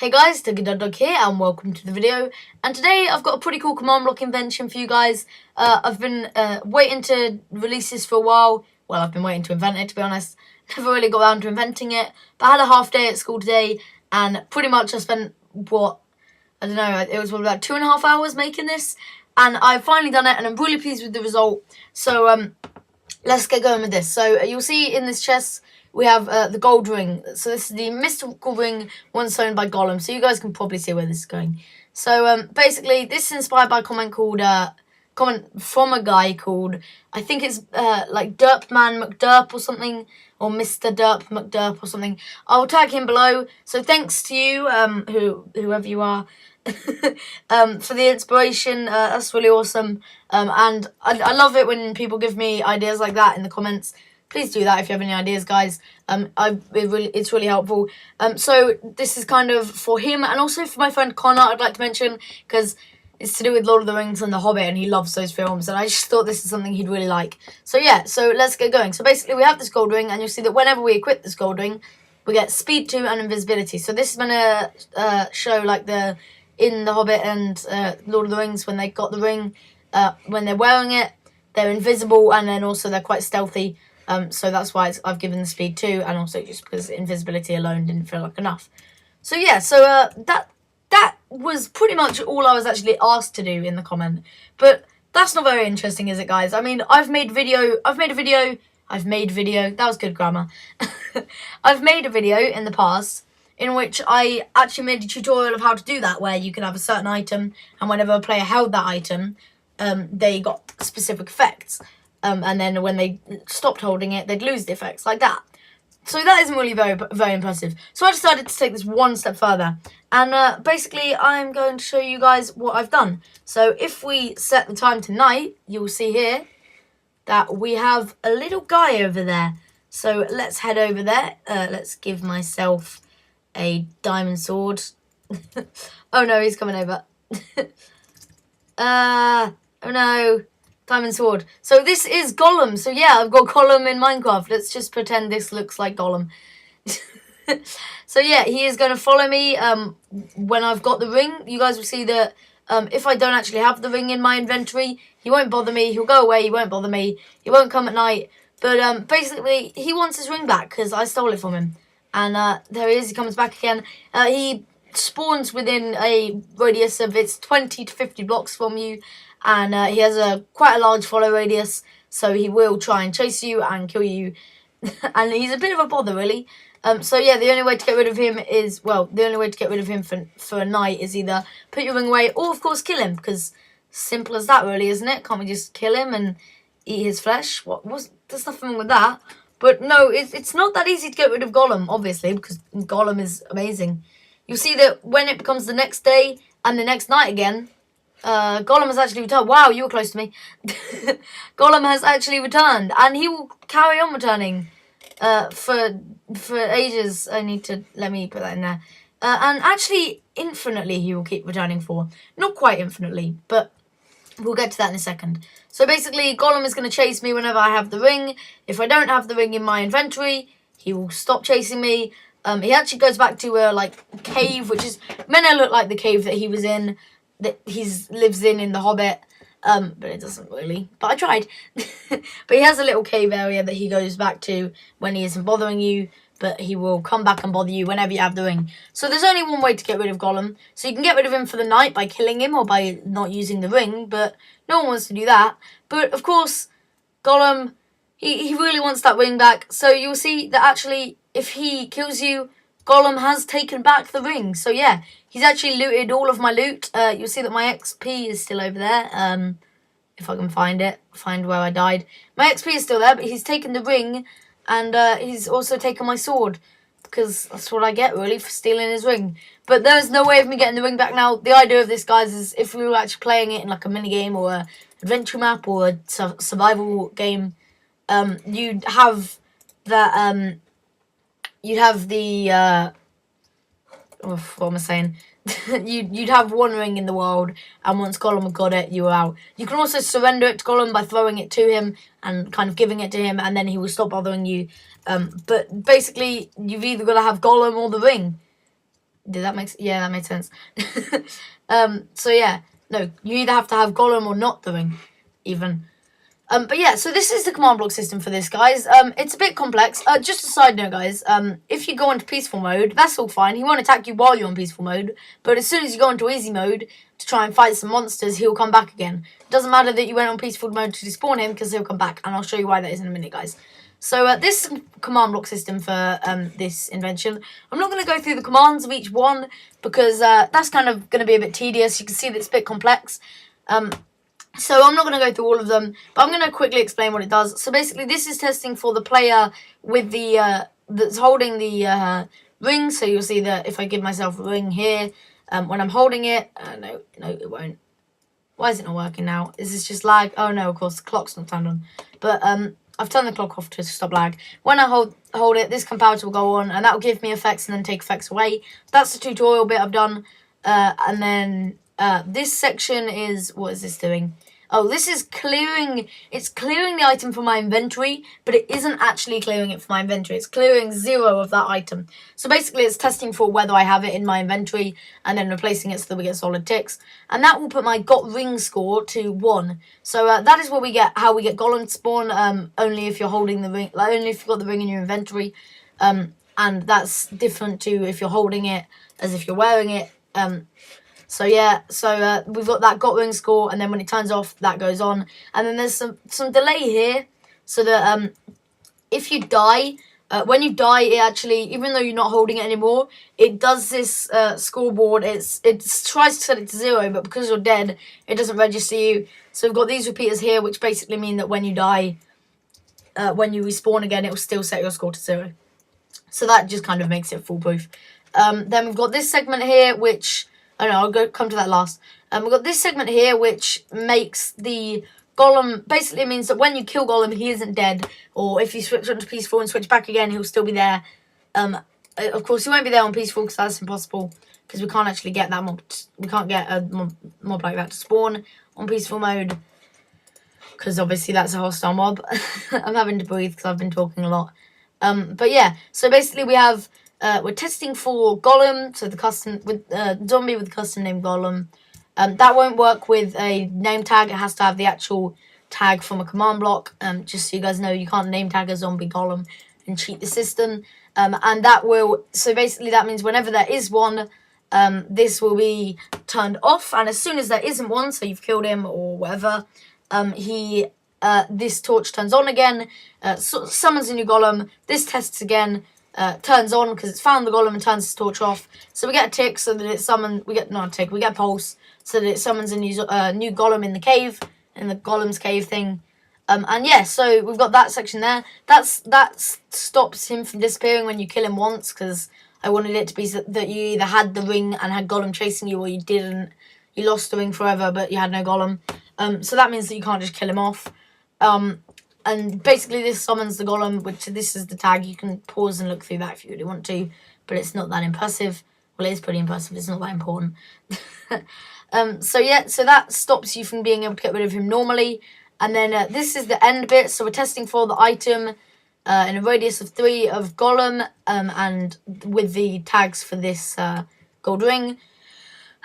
Hey guys, Dugiedugdug here and welcome to the video. And today I've got a pretty cool command block invention for you guys. I've been waiting to release this for a while. Well, I've been waiting to invent it, to be honest. Never really got around to inventing it. But I had a half day at school today and pretty much I spent, it was about 2.5 hours making this. And I've finally done it and I'm really pleased with the result. So let's get going with this. So you'll see in this chest we have the gold ring. So this is the mystical ring once owned by Gollum. So you guys can probably see where this is going. So basically, this is inspired by a comment from a guy called, I think it's like Derpman McDerp or something, or Mr. Derp McDerp or something. I'll tag him below. So thanks to you, whoever you are, for the inspiration. That's really awesome. And I love it when people give me ideas like that in the comments. Please do that if you have any ideas, guys. It's really helpful. So this is kind of for him and also for my friend Connor, I'd like to mention, because it's to do with Lord of the Rings and The Hobbit, and he loves those films, and I just thought this is something he'd really like. So yeah, so let's get going. So basically we have this gold ring, and you'll see that whenever we equip this gold ring, we get speed 2 and invisibility. So this is going to show like in The Hobbit and Lord of the Rings, when they got the ring, when they're wearing it, they're invisible, and then also they're quite stealthy. So that's why I've given the speed 2, and also just because invisibility alone didn't feel like enough. So yeah, so that was pretty much all I was actually asked to do in the comment. But that's not very interesting, is it, guys? I mean, I've made video, that was good grammar. I've made a video in the past in which I actually made a tutorial of how to do that, where you can have a certain item, and whenever a player held that item, they got specific effects. And then when they stopped holding it, they'd lose the effects, like that. So that isn't really very impressive. So I decided to take this one step further. And basically, I'm going to show you guys what I've done. So if we set the time to night, you'll see here that we have a little guy over there. So let's head over there. Let's give myself a diamond sword. Oh no, he's coming over. Oh no. Diamond sword. So this is Gollum. So yeah, I've got Gollum in Minecraft. Let's just pretend this looks like Gollum. So yeah, he is going to follow me when I've got the ring. You guys will see that if I don't actually have the ring in my inventory, he won't bother me. He'll go away. He won't bother me. He won't come at night. But basically, he wants his ring back because I stole it from him. And there he is. He comes back again. He spawns within a radius of 20 to 50 blocks from you. And he has quite a large follow radius, so he will try and chase you and kill you. And he's a bit of a bother, really. So yeah, the only way to get rid of him is, well, the only way to get rid of him for a night is either put your ring away or, of course, kill him. Because simple as that, really, isn't it? Can't we just kill him and eat his flesh? There's nothing wrong with that. But no, it's not that easy to get rid of Gollum, obviously, because Gollum is amazing. You'll see that when it becomes the next day and the next night again, Gollum has actually returned. Wow, you were close to me. Gollum has actually returned, and he will carry on returning for ages. Let me put that in there. And actually, infinitely he will keep returning for. Not quite infinitely, but we'll get to that in a second. So basically, Gollum is going to chase me whenever I have the ring. If I don't have the ring in my inventory, he will stop chasing me. He actually goes back to a cave, which is meant to look like the cave that he was in, that he lives in The Hobbit, but it doesn't really. But I tried. But he has a little cave area that he goes back to when he isn't bothering you, but he will come back and bother you whenever you have the ring. So there's only one way to get rid of Gollum. So you can get rid of him for the night by killing him or by not using the ring, but no one wants to do that. But of course, Gollum, he really wants that ring back. So you'll see that actually, if he kills you, Gollum has taken back the ring. So yeah, he's actually looted all of my loot. You'll see that my XP is still over there. If I can find where I died. My XP is still there, but he's taken the ring, and he's also taken my sword, because that's what I get, really, for stealing his ring. But there's no way of me getting the ring back now. The idea of this, guys, is if we were actually playing it in like a minigame or a adventure map or a survival game, you'd have that, you'd have the, what am I saying? you'd have one ring in the world, and once Gollum got it, you were out. You can also surrender it to Gollum by throwing it to him and kind of giving it to him, and then he will stop bothering you. But basically, you've either got to have Gollum or the ring. Did that make... Yeah, that made sense. So yeah, no, you either have to have Gollum or not the ring, even. But yeah, so this is the command block system for this, guys. It's a bit complex. Just a side note, guys. If you go into peaceful mode, that's all fine. He won't attack you while you're in peaceful mode. But as soon as you go into easy mode to try and fight some monsters, he'll come back again. It doesn't matter that you went on peaceful mode to despawn him, because he'll come back. And I'll show you why that is in a minute, guys. So this command block system for this invention. I'm not going to go through the commands of each one, because that's kind of going to be a bit tedious. You can see that it's a bit complex. So I'm not going to go through all of them, but I'm going to quickly explain what it does. So basically, this is testing for the player with the that's holding the ring. So you'll see that if I give myself a ring here, when I'm holding it, no, it won't. Why is it not working now? Is this just lag? Oh no, of course the clock's not turned on. But I've turned the clock off to stop lag. When I hold it, this comparator will go on, and that will give me effects and then take effects away. So that's the tutorial bit I've done, and then this section is, what is this doing? Oh, this is clearing, it's clearing the item from my inventory, but it isn't actually clearing it from my inventory. It's clearing 0 of that item. So basically it's testing for whether I have it in my inventory and then replacing it so that we get solid ticks. And that will put my got ring score to 1. So that is what we get, how we get Gollum to spawn, only if you're holding the ring, like only if you've got the ring in your inventory. And that's different to if you're holding it as if you're wearing it. So yeah, so we've got that got ring score, and then when it turns off, that goes on. And then there's some delay here, so that if you die, when you die, it actually, even though you're not holding it anymore, it does this scoreboard. It tries to set it to 0, but because you're dead, it doesn't register you. So we've got these repeaters here, which basically mean that when you die, when you respawn again, it will still set your score to 0. So that just kind of makes it foolproof. Then we've got this segment here, which... Oh no, I'll come to that last. We've got this segment here, which makes the Gollum... Basically means that when you kill Gollum, he isn't dead. Or if you switch onto peaceful and switch back again, he'll still be there. Of course, he won't be there on peaceful, because that's impossible. Because we can't actually get that mob... We can't get a mob like that to spawn on peaceful mode. Because obviously that's a hostile mob. I'm having to breathe because I've been talking a lot. But yeah, so basically we have... we're testing for Gollum, so the custom with zombie with the custom name Gollum. That won't work with a name tag. It has to have the actual tag from a command block. Just so you guys know, you can't name tag a zombie Gollum and cheat the system. And that will, so basically that means whenever there is one, this will be turned off. And as soon as there isn't one, so you've killed him or whatever, this torch turns on again, summons a new Gollum. This tests again. Turns on because it's found the Gollum and turns the torch off. So we get a tick so that it summons... We get not a tick, we get a pulse so that it summons a new Gollum in the cave, in the Gollum's cave thing. And yeah, so we've got that section there. That stops him from disappearing when you kill him once, because I wanted it to be that you either had the ring and had Gollum chasing you, or you didn't. You lost the ring forever, but you had no Gollum. So that means that you can't just kill him off. And basically this summons the Gollum, which this is the tag. You can pause and look through that if you really want to, but it's not that impressive. Well, it is pretty impressive. It's not that important. So yeah, so that stops you from being able to get rid of him normally. And then this is the end bit. So we're testing for the item in a radius of 3 of Gollum, and with the tags for this gold ring.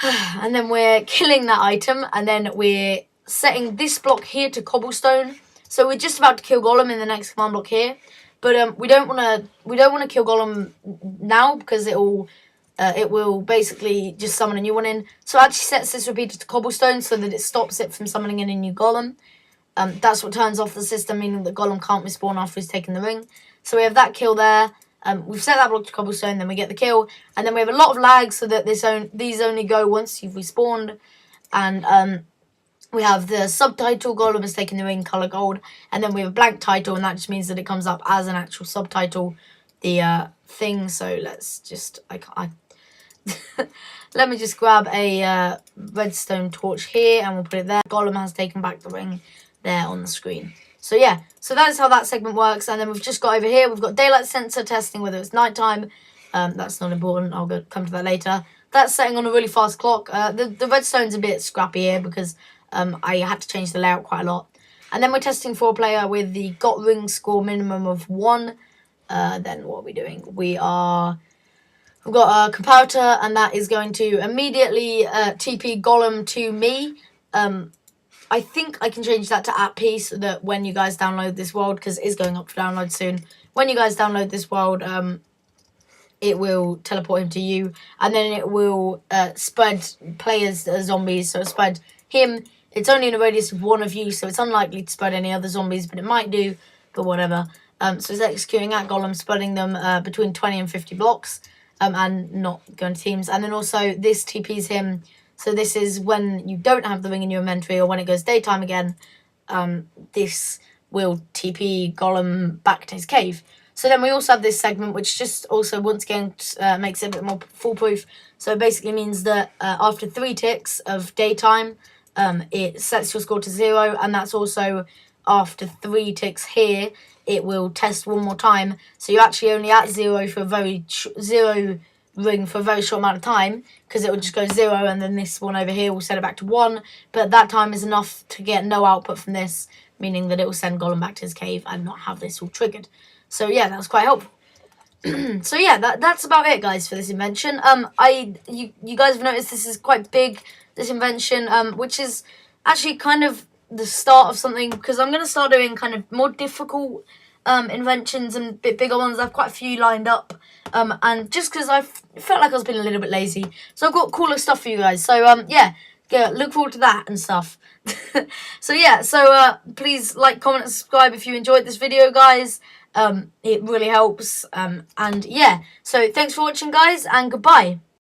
And then we're killing that item, and then we're setting this block here to cobblestone. So we're just about to kill Gollum in the next command block here, but we don't want to kill Gollum now, because it will basically just summon a new one in. So it actually sets this repeater to cobblestone so that it stops it from summoning in a new Gollum. That's what turns off the system, meaning that Gollum can't respawn after he's taken the ring. So we have that kill there. We've set that block to cobblestone, then we get the kill, and then we have a lot of lag so that these only go once you've respawned, and we have the subtitle, Gollum has taken the ring, colour gold, and then we have a blank title, and that just means that it comes up as an actual subtitle, the thing. So let's just, let me just grab a redstone torch here, and we'll put it there. Gollum has taken back the ring there on the screen. So yeah, so that is how that segment works, and then we've just got over here, we've got daylight sensor testing whether it's nighttime. That's not important, I'll come to that later. That's setting on a really fast clock. The redstone's a bit scrappy here because I had to change the layout quite a lot. And then we're testing for a player with the got ring score minimum of 1. Then what are we doing? We are I've got a comparator, and that is going to immediately TP Gollum to me. I think I can change that to @p so that when you guys download this world, because it is going up for download soon, when you guys download this world, it will teleport him to you, and then it will spread players as zombies. So spread him. It's only in a radius of 1 of you, so it's unlikely to spread any other zombies, but it might do, but whatever. So it's executing at Gollum, spreading them between 20 and 50 blocks, and not going to teams. And then also this TPs him. So this is when you don't have the ring in your inventory, or when it goes daytime again, this will TP Gollum back to his cave. So then we also have this segment, which just also, once again, makes it a bit more foolproof. So it basically means that after 3 ticks of daytime, it sets your score to 0, and that's also after 3 ticks here, it will test 1 more time. So you're actually only at 0 for a very 0 ring for a very short amount of time, because it will just go 0, and then this one over here will set it back to 1. But that time is enough to get no output from this, meaning that it will send Gollum back to his cave and not have this all triggered. So yeah, that was quite helpful. So yeah, that's about it, guys, for this invention. You guys have noticed this is quite big, this invention, which is actually kind of the start of something, because I'm going to start doing kind of more difficult inventions and a bit bigger ones. I have quite a few lined up, and just because I felt like I was being a little bit lazy, so I've got cooler stuff for you guys. So yeah, look forward to that and stuff. So yeah, so please like, comment, and subscribe if you enjoyed this video, guys. It really helps. And yeah, so thanks for watching, guys, and goodbye.